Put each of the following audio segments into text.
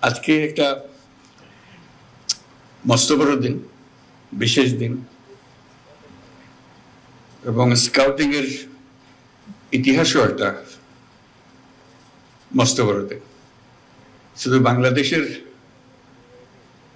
আজকে একটা মস্ত বড় দিন, বিশেষ দিন, এবং স্কাউটিং এর ইতিহাসও একটা মস্ত বড় দিন। শুধু বাংলাদেশের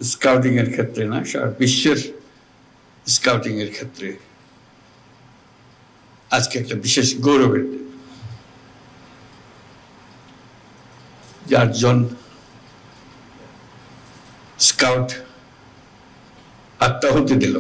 স্কাউটিং এর ক্ষেত্রে না, সারা বিশ্বের স্কাউটিং এর ক্ষেত্রে আজকে একটা বিশেষ গৌরবের দিন। 4 জন স্কাউট আত্মাহুতি দিল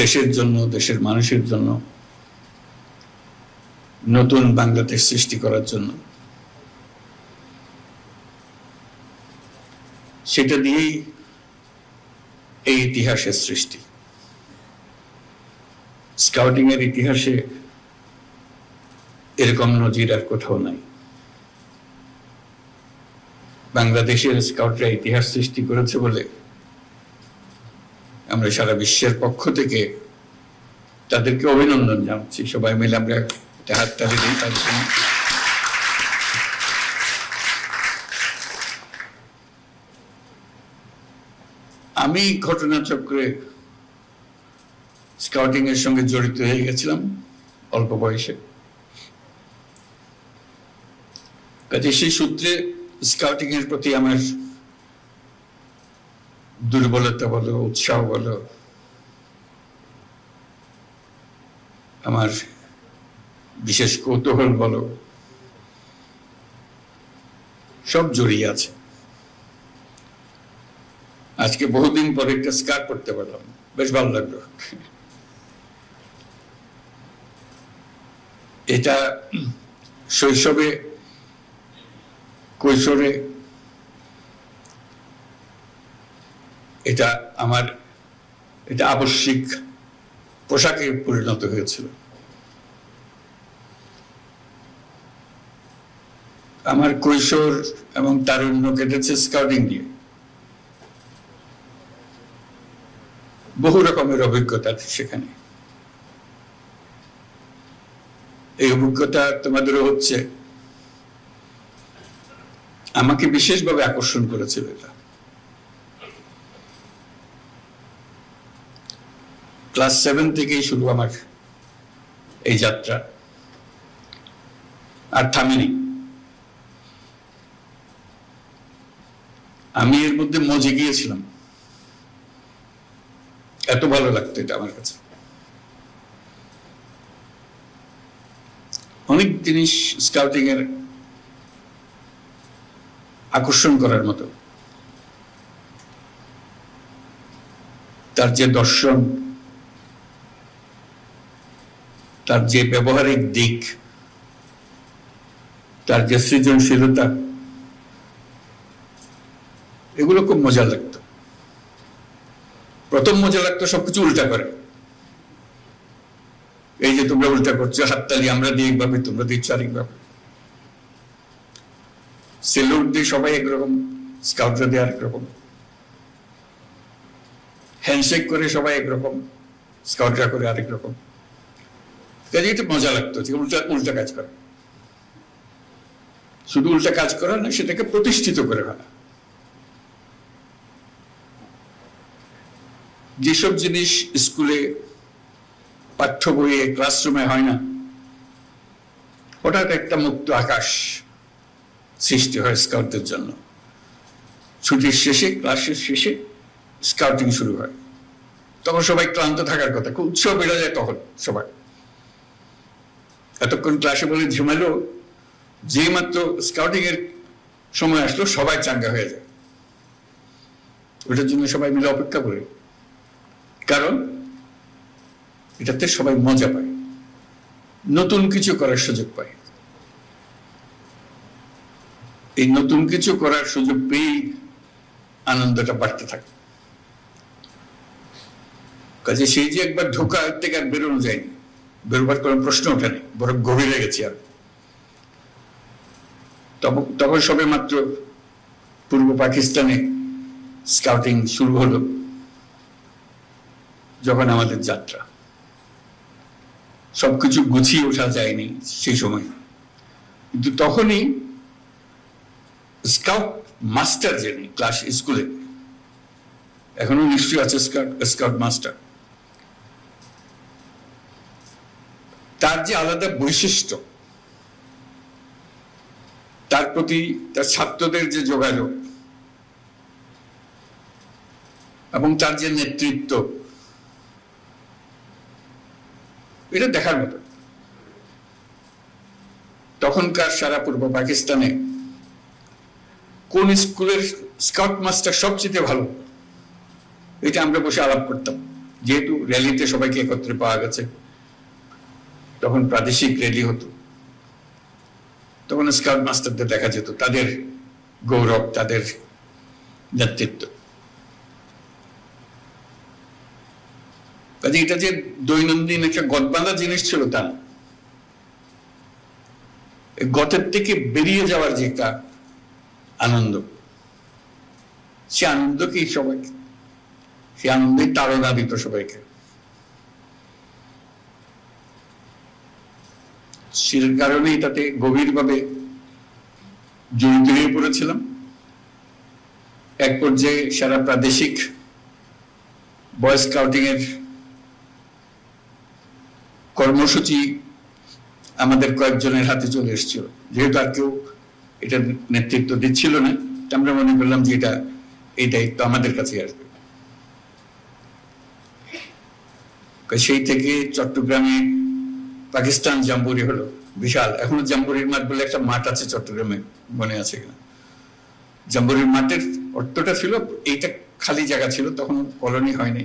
দেশের জন্য, দেশের মানুষের জন্য, নতুন বাংলাদেশ সৃষ্টি করার জন্য। সেটা দিয়েই এই ইতিহাসের সৃষ্টি। স্কাউটিং এর ইতিহাসে এরকম নজির আর কোথাও নাই। বাংলাদেশের স্কাউটরা ইতিহাস সৃষ্টি করেছে বলে আমরা সারা বিশ্বের পক্ষ থেকে তাদেরকে অভিনন্দন জানাচ্ছি। সবাই মিলে আমরা হাততালি দিই তাদের জন্য। আমি ঘটনাচক্রে স্কাউটিং এর সঙ্গে জড়িত হয়ে গেছিলাম অল্প বয়সে। কাজে সেই সূত্রে স্কাউটিং এর প্রতি আমার দুর্বলতা বলো, উৎসাহ বলো, আমার বিশেষ কৌতূহল বলো, সব জড়িয়ে আছে। আজকে বহুদিন পরে একটা স্কার্ট পরতে পারলাম, বেশ ভালো লাগলো। এটা শৈশবে, কৈশোরে এটা আমার এটা আবশ্যিক পোশাকে পরিণত হয়েছিল। আমার কৈশোর এবং তারুণ্য কেটেছে স্কাউটিং দিয়ে। বহু রকমের অভিজ্ঞতা সেখানে। এই অভিজ্ঞতা তোমাদেরও হচ্ছে। আমাকে বিশেষভাবে আকর্ষণ করেছিল এটা। ক্লাস 7 থেকেই শুরু আমার এই যাত্রা, আর থামেনি। আমি এর মধ্যে মজে গিয়েছিলাম, এত ভালো লাগতো এটা আমার কাছে। অনেক জিনিস স্কাউটিং এর আকর্ষণ করার মতো। তার যে দর্শন, তার যে ব্যবহারিক দিক, তার যে সৃজনশীলতা, এগুলো খুব মজা লাগতো। প্রথম মজা লাগতো সবকিছু উল্টা করে। এই যে তোমরা উল্টা করছো, হাততালি আমরা দিই একভাবে, তোমরা দিচ্ছ আরেকভাবে। সেলুট দিয়ে সবাই একরকম, স্কাউটরা দিয়ে আরেক রকম। হ্যান্ডশেক করে সবাই একরকম, স্কাউটরা করে আরেক রকম। কাজে এটা মজা লাগতো যে উল্টা উল্টা কাজ করা। শুধু উল্টা কাজ করা না, সেটাকে প্রতিষ্ঠিত করে ফেলা। যেসব জিনিস স্কুলে, পাঠ্য বইয়ে, ক্লাসরুমে হয় না, হঠাৎ একটা মুক্ত আকাশ সৃষ্টি হয় স্কাউটদের জন্য। ছুটির শেষে, ক্লাসের শেষে স্কাউটিং শুরু হয়। তখন সবাই ক্লান্ত থাকার কথা, খুব উৎসাহ বেড়ে যায় তখন সবাই। এতক্ষণ ক্লাসে বলে ঝিমালো, যে মাত্র স্কাউটিং এর সময় আসলো সবাই চাঙ্গা হয়ে যায়। ওটার জন্য সবাই মিলে অপেক্ষা করে, কারণ এটাতে সবাই মজা পায়, নতুন কিছু করার সুযোগ পায়। এই নতুন কিছু করার সুযোগ পেয়েই আনন্দটা বাড়তে থাকে। কাজে সেই যে একবার ঢোকা থেকে আর বেরোনো যায়নি, বেরোবার কোনো প্রশ্ন ওঠেনি, বরং গভীরে গেছি। আর তখন সবে মাত্র পূর্ব পাকিস্তানে স্কাউটিং শুরু হলো, যখন আমাদের যাত্রা। সবকিছু গুছিয়ে ওঠা যায়নি সেই সময়, কিন্তু তখনই স্কাউট মাস্টার যিনি ক্লাস স্কুলে, এখনো নিশ্চয়ই আছে স্কাউট মাস্টার, তার যে আলাদা বৈশিষ্ট্য, তার প্রতি তার ছাত্রদের যে যোগাযোগ এবং তার যে নেতৃত্ব, এটা দেখার মতো। তখনকার সারা পূর্ব পাকিস্তানে কোন স্কুলের স্কাউট মাস্টার সবচেয়ে ভালো, এটা আমরা বসে আলাপ করতাম। যেহেতু র্যালিতে সবাইকে একত্রে পাওয়া গেছে, তখন প্রাদেশিক র্যালি হতো, তখন স্কাউট মাস্টারদের দেখা যেত, তাদের গৌরব, তাদের নেতৃত্ব। কাজে এটা যে দৈনন্দিন একটা গদবাঁধা জিনিস ছিল তা, গতের থেকে বেরিয়ে যাওয়ার যে একটা আনন্দ, সে আনন্দকেই সবাইকে, সে আনন্দেই তাড়না দিত সবাইকে। সে কারণেই তাতে গভীরভাবে জড়িত হয়ে পড়েছিলাম। এক পর্যায়ে সারা প্রাদেশিক বয় স্কাউটিং এর কর্মসূচি আমাদের কয়েকজনের হাতে চলে এসেছিল। যেহেতু আর কেউ এটা নেতৃত্ব দিচ্ছিল না, আমরা মনে করলাম যে এই দায়িত্ব আমাদের কাছে আসবে। সেই থেকে চট্টগ্রামে পাকিস্তান জাম্বুরি হলো, বিশাল। এখনো জাম্বুরির মাঠ বলে একটা মাঠ আছে চট্টগ্রামে, মনে আছে কিনা? জাম্বুরির মাঠের অর্থটা ছিল, এইটা খালি জায়গা ছিল, তখন কলোনি হয়নি,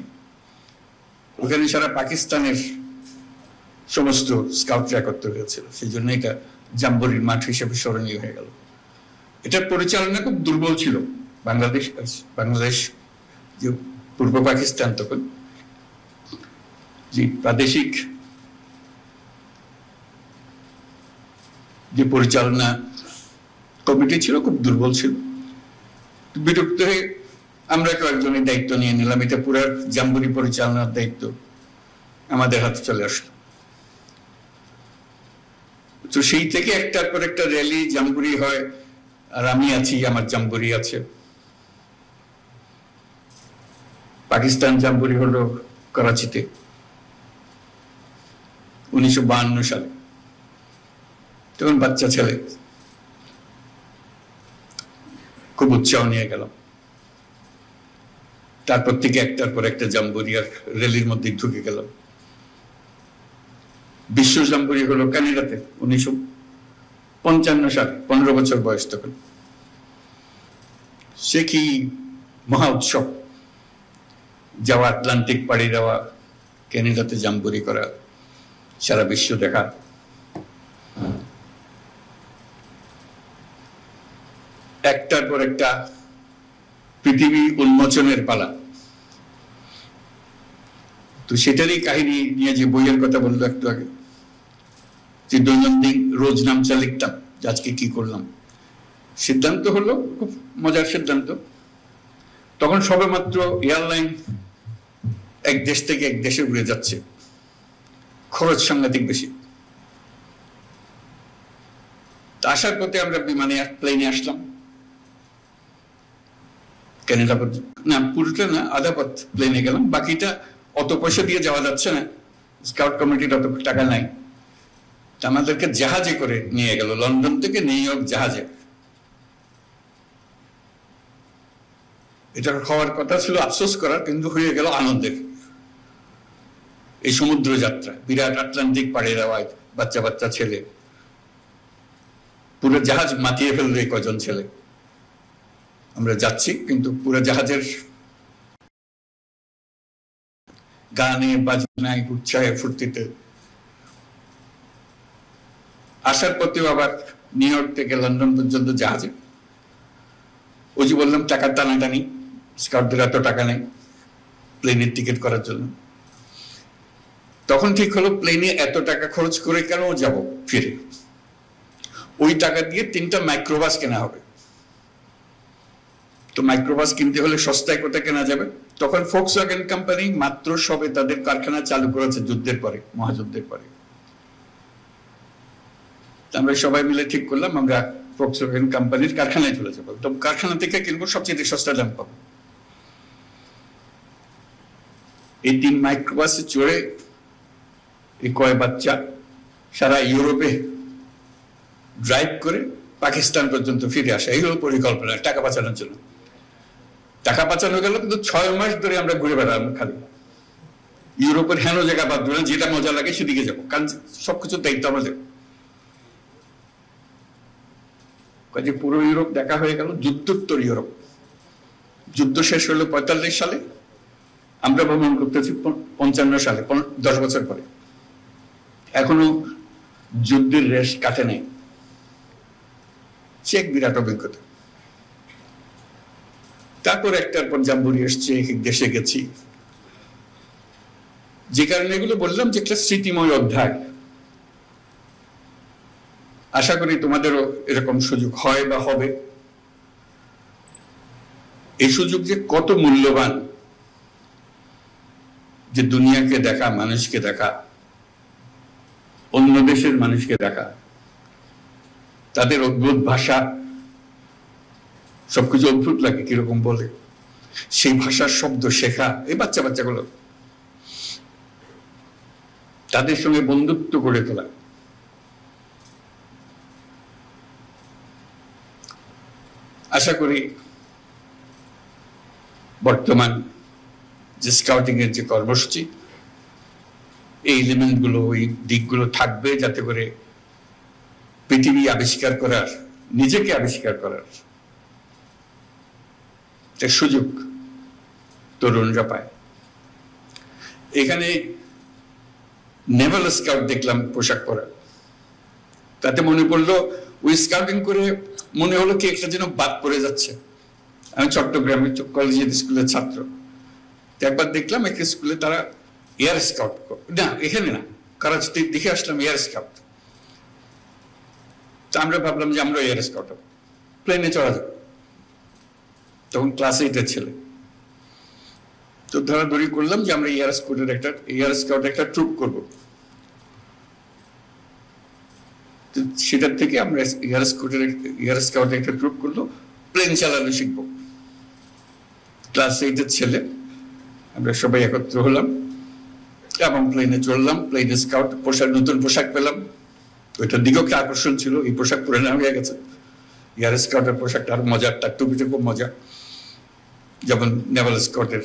ওখানে সারা পাকিস্তানের সমস্ত স্কাউটরা একত্র হয়েছিল, সেই জন্য এটা জাম্বুরির মাঠ হিসেবে স্মরণীয় হয়ে গেল। এটার পরিচালনা খুব দুর্বল ছিল। বাংলাদেশ যে পূর্ব পাকিস্তান, তখন যে প্রাদেশিক যে পরিচালনা কমিটি ছিল খুব দুর্বল ছিল। বিরক্ত হয়ে আমরা কয়েকজনের দায়িত্ব নিয়ে নিলাম, এটা পুরো জাম্বুরি পরিচালনার দায়িত্ব আমাদের হাতে চলে আসলো। তো সেই থেকে একটার পর একটা র্যালি জাম্বুরি হয়, আর আমি আছি, আমার জাম্বুরি আছে। পাকিস্তান জাম্বুরি হলো করাচিতে 1952 সালে, তখন বাচ্চা ছেলে, খুব উৎসাহ নিয়ে গেলাম। তারপর থেকে একটার পর একটা জাম্বুরি আর র্যালির মধ্যে ঢুকে গেলাম। বিশ্ব জাম্বুরি হলো কানাডাতে 1955 সালে, 15 বছর বয়স তখন। সে কি মহা উৎসব, যাওয়া, আটলান্টিক পাড়ি দেওয়া, ক্যানাডাতে জাম্বুরি করা, সারা বিশ্ব দেখা। একটার পর একটা পৃথিবী উন্মোচনের পালা। তো সেটারই কাহিনী নিয়ে যে বইয়ের কথা বললো একটু আগে, যে দৈনন্দিন রোজ নামচা লিখতাম যে আজকে কি করলাম। সিদ্ধান্ত হলো, খুব মজার সিদ্ধান্ত, তখন সবে মাত্র এয়ারলাইন এক দেশ থেকে এক দেশে উড়ে যাচ্ছে, খরচ সাংঘাতিক বেশি। আসার পথে আমরা বিমানে প্লেনে আসলাম, ক্যানাডা না, পুরোটা না, আধা পথ প্লেনে গেলাম, বাকিটা অত পয়সা দিয়ে যাওয়া যাচ্ছে না, স্কাউট কমিটির অত টাকা নাই। আমাদেরকে জাহাজে করে নিয়ে গেল, লন্ডন থেকে নিউ ইয়র্ক জাহাজে। এটা হওয়ার কথা ছিল আফসোস করার, কিন্তু হয়ে গেল আনন্দের। এই সমুদ্র যাত্রা, বিরাট আটলান্টিক পাড়ি দেওয়ায় বাচ্চা বাচ্চা ছেলে, পুরো জাহাজ মাতিয়ে ফেললো এই কজন ছেলে। আমরা যাচ্ছি, কিন্তু পুরো জাহাজের গানে বাজনায় উৎসাহে ফুর্তিতে। আসার পথেও আবার নিউ ইয়র্ক থেকে লন্ডন পর্যন্ত জাহাজে। ওই যে বললাম টাকার টানাটানি, স্কাউটদের এত টাকা নেই প্লেনের টিকিট করার জন্য। তখন ঠিক হলো প্লেনে এত টাকা খরচ করে কেন যাব ফিরে, ওই টাকা দিয়ে 3টা মাইক্রোবাস কেনা হবে। তো মাইক্রোবাস কিনতে হলে সস্তায় কোথায় কেনা যাবে? তখন ফোক্সওয়াগন কোম্পানি মাত্র সবে তাদের কারখানা চালু করেছে যুদ্ধের পরে, মহাযুদ্ধের পরে। আমরা সবাই মিলে ঠিক করলাম আমরা ফক্সওয়াগন কোম্পানির কারখানায় চলে যাবো, তো কারখানা থেকে কিনবো, সবচেয়ে সস্তা দাম পাবো। এই 3 মাইক্রোবাসে চড়ে এই কয় বাচ্চা সারা ইউরোপে ড্রাইভ করে পাকিস্তান পর্যন্ত ফিরে আসা, এই হলো পরিকল্পনা টাকা বাঁচানোর জন্য। টাকা বাঁচানো গেল, কিন্তু 6 মাস ধরে আমরা ঘুরে বেড়ালাম খালি ইউরোপের হেন জায়গা বাদ দিলাম, যেটা মজা লাগে সেদিকে যাবো, কারণ সবকিছুর দায়িত্ব আমাদের। কাজে পুরো ইউরোপ দেখা হয়ে গেল, যুদ্ধোত্তর ইউরোপ। যুদ্ধ শেষ হলো 45 সালে, আমরা ভ্রমণ করতেছি 55 সালে, 10 বছর পরে। এখনো যুদ্ধের রেশ কাটে নাই। সে এক বিরাট অভিজ্ঞতা। তারপর একটার পর জাম্বুরি এসছে, এক দেশে গেছি। যে কারণে এগুলো বললাম যে একটা স্মৃতিময় অধ্যায়। আশা করি তোমাদেরও এরকম সুযোগ হয় বা হবে। এই সুযোগ যে কত মূল্যবান, যে দুনিয়াকে দেখা, মানুষকে দেখা, অন্য দেশের মানুষকে দেখা, তাদের অদ্ভুত ভাষা, সবকিছু অদ্ভুত লাগে কিরকম বলে, সেই ভাষার শব্দ শেখা, এই বাচ্চাগুলো, তাদের সঙ্গে বন্ধুত্ব গড়ে তোলা। আশা করি বর্তমান যে স্কাউটিং এর যে কর্মসূচি, এই এলিমেন্ট গুলো, ওই দিকগুলো থাকবে, যাতে করে পৃথিবী আবিষ্কার করার, নিজেকে আবিষ্কার করার একটা সুযোগ তরুণরা পায়। এখানে নেভাল স্কাউট দেখলাম পোশাক পরা, তাতে মনে পড়লো ওই স্কাউটিং করে মনে হলো কি একটা যেন বাদ পড়ে যাচ্ছে। আমি চট্টগ্রামে কলেজের স্কুলের ছাত্র, একবার দেখলাম একটা স্কুলে তারা এয়ার স্কাউট, না এখানে না, করাচিতে দেখে আসলাম এয়ার স্কাউট। তা আমরা ভাবলাম যে আমরা এয়ার স্কাউট হবো, প্লেনে চড়া যাবে। তখন ক্লাস 8-এর ছেলে, তো ধরাধরি করলাম যে আমরা এয়ার স্কাউট একটা ট্রুপ করব। সেটার থেকে আমরা এয়ার স্কাউটের একটা ট্রুপ করলো, প্লেন চালানো শিখবো। ক্লাস 8-এর ছেলে আমরা সবাই একত্র হলাম এবং প্লেনে চললাম। প্লেনে স্কাউট পোশাক, নতুন পোশাক পেলাম, ওইটার দিকেও একটা আকর্ষণ ছিল। এই পোশাক পরে নেওয়া হয়ে গেছে, এয়ার স্কাউটের পোশাকটা আরো মজার, তার টুপিটা খুব মজা। যেমন নেভাল স্কাউটের,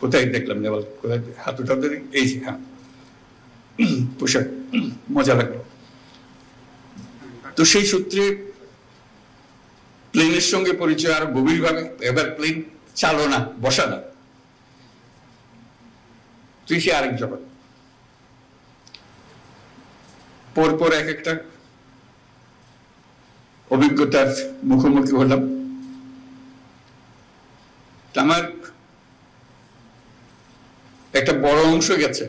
কোথায় দেখলাম নেভাল, কোথায় হাতুটা, এই যে, হ্যাঁ, পোশাক মজা লাগলো। তো সেই সূত্রে প্লেনের সঙ্গে পরিচয় আরো গভীরভাবে। এবার প্লেন চালনা, বসা না, তুই সে আরেক জগৎ। পরপর এক একটা অভিজ্ঞতার মুখোমুখি হলাম। আমার একটা বড় অংশ গেছে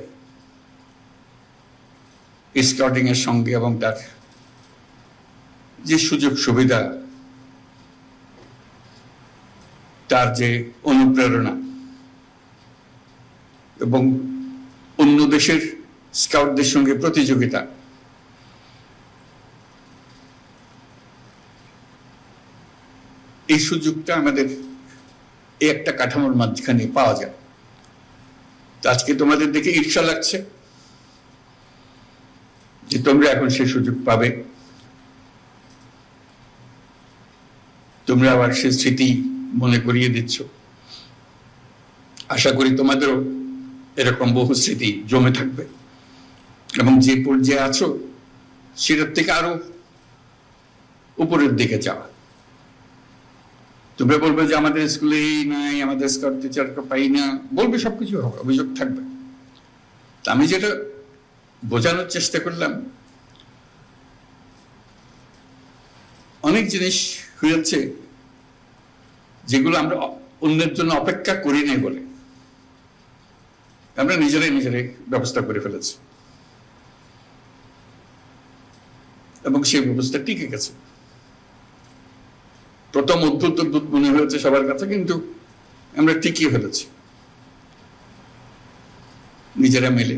স্কাউটিং এর সঙ্গে, এবং তার যে সুযোগ সুবিধা, তার যে অনুপ্রেরণা, এবং অন্য দেশের স্কাউটদের সঙ্গে প্রতিযোগিতা, এই সুযোগটা আমাদের এই একটা কাঠামোর মাঝখানে পাওয়া যায়। আজকে তোমাদের দেখে ঈর্ষা লাগছে যে তোমরা এখন সেই সুযোগ পাবে, তোমরা আবার সে স্মৃতি মনে করিয়ে দিচ্ছ। আশা করি তোমাদেরও এরকম বহু স্মৃতি জমে থাকবে, এবং যে পর্যায়ে আছো সেটার থেকে আরো উপরের দিকে যাওয়া। তোমরা বলবে যে আমাদের স্কুলে নাই, আমাদের স্কাউট টিচার পাই না, বলবে, সবকিছু হবে, অভিযোগ থাকবে। আমি যেটা বোঝানোর চেষ্টা করলাম, অনেক জিনিস হয়েছে যেগুলো আমরা অন্যের জন্য অপেক্ষা করি নাই বলে আমরা নিজেরাই ব্যবস্থা করে ফেলেছি, এবং সেই ব্যবস্থা টিকে গেছে। প্রথম অদ্ভুত মনে হয়েছে সবার কাছে, কিন্তু আমরা টিকিয়ে ফেলেছি নিজেরা মিলে,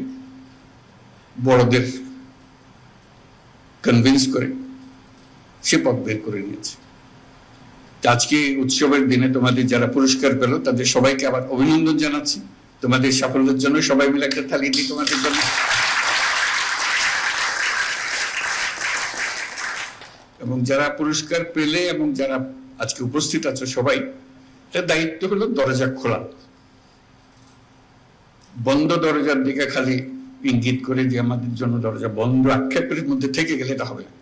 বড়দের কনভিন্স করে, সে পথ বের করে নিয়েছে। আজকে উৎসবের দিনে তোমাদের যারা পুরস্কার পেল তাদের সবাইকে আবার অভিনন্দন জানাচ্ছি। তোমাদের সাফল্যের জন্য সবাই মিলে একটা তালি দিই তোমাদের জন্য। এবং যারা পুরস্কার পেলে এবং যারা আজকে উপস্থিত আছো সবাই, এর দায়িত্ব হলো দরজা খোলা। বন্ধ দরজার দিকে খালি ইঙ্গিত করে যে আমাদের জন্য দরজা বন্ধ আক্ষেপের মধ্যে থেকে গেলে এটা হবে না।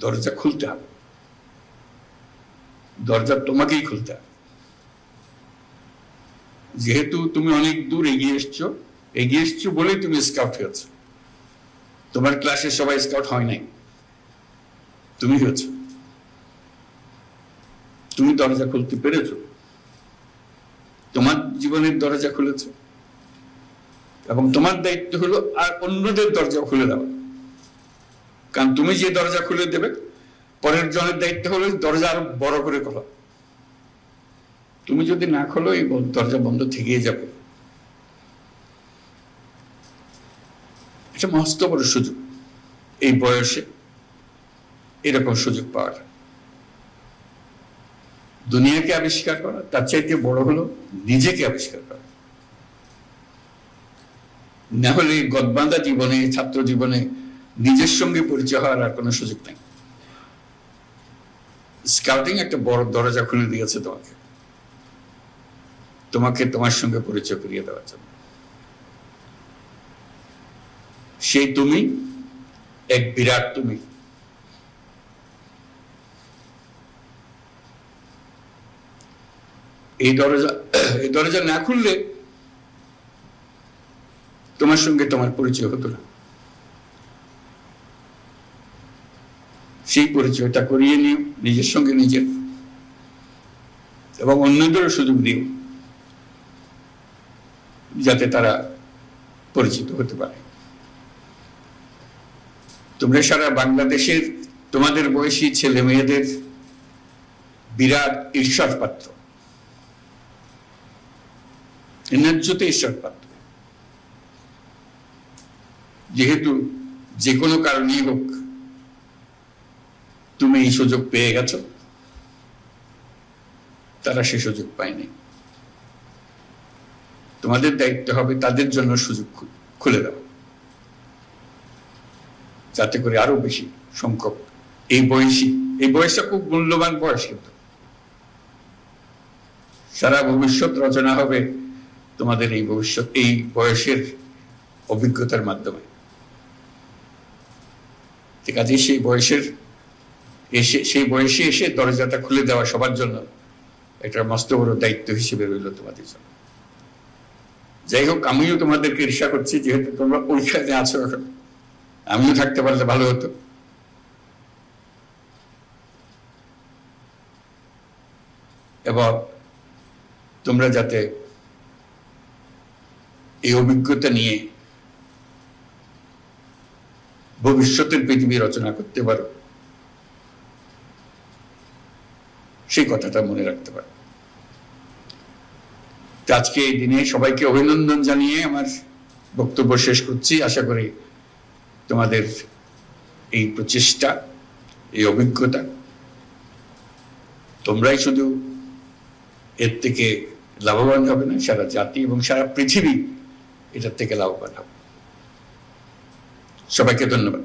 দরজা খুলতে হবে, দরজা তোমাকেই খুলতে হবে। যেহেতু তুমি অনেক দূর এগিয়ে এসছো বলেই তুমি স্কাউট হয়েছ। তোমার ক্লাসে সবাই স্কাউট হয় নাই, তুমি হয়েছ। তুমি দরজা খুলতে পেরেছ, তোমার জীবনের দরজা খুলেছ, এবং তোমার দায়িত্ব হলো আর অন্যদের দরজা খুলে দেওয়া। কারণ তুমি যে দরজা খুলে দেবে, পরের জনের দায়িত্ব হলো দরজা আরো বড় করে খোলা। তুমি যদি না খোলো, এই দরজা বন্ধ থেকেই যাবে। এটা মস্ত বড় সুযোগ এই বয়সে এরকম সুযোগ পাওয়ার। দুনিয়াকে আবিষ্কার করা, তার চাইতে বড় হলো নিজেকে আবিষ্কার করা। না হলে গদবাঁধা জীবনে, ছাত্র জীবনে নিজের সঙ্গে পরিচয় হওয়ার আর কোনো সুযোগ নেই। স্কাউটিং একটা বড় দরজা খুলে দিয়েছে তোমাকে তোমার সঙ্গে পরিচয় করিয়ে দেওয়ার জন্য। সেই তুমি এক বিরাট তুমি। এই দরজা না খুললে তোমার সঙ্গে তোমার পরিচয় হতো না। সেই পরিচয়টা করিয়ে নিও নিজের সঙ্গে নিজের, এবং অন্যদেরও সুযোগ দিও যাতে তারা পরিচিত হতে পারে। তোমরা সারা বাংলাদেশের তোমাদের বয়সী ছেলে মেয়েদের বিরাট ঈর্ষার পাত্র, ন্যায্যতে ঈর্ষার পাত্র। যেহেতু যে কোনো কারণেই হোক তুমি এই সুযোগ পেয়ে গেছো, তারা সে সুযোগ পায়নি। তোমাদের দায়িত্ব হবে তাদের জন্য সুযোগ খুলে দেওয়া, যাতে করে আরো বেশি সংখ্যক এই বয়সটা খুব মূল্যবান বয়স। কিন্তু সারা ভবিষ্যৎ রচনা হবে তোমাদের এই বয়সের অভিজ্ঞতার মাধ্যমে। ঠিক আছে, সেই বয়সে এসে দরজাটা খুলে দেওয়া সবার জন্য একটা মস্ত বড় দায়িত্ব হিসেবে রইল তোমাদের জন্য। যাই হোক, আমিও তোমাদেরকে ঈর্ষা করছি, যেহেতু তোমরা পরীক্ষাতে আছো। এখন আমিও থাকতে পারলে ভালো হতো। এবং তোমরা যাতে এই অভিজ্ঞতা নিয়ে ভবিষ্যতের পৃথিবী রচনা করতে পারো, সেই কথাটা মনে রাখতে পারো। আজকে এই দিনে সবাইকে অভিনন্দন জানিয়ে আমার বক্তব্য শেষ করছি। আশা করি তোমাদের এই প্রচেষ্টা, এই অভিজ্ঞতা, তোমরাই শুধু এর থেকে লাভবান হবে না, সারা জাতি এবং সারা পৃথিবী এটার থেকে লাভবান হবে। সবাইকে ধন্যবাদ।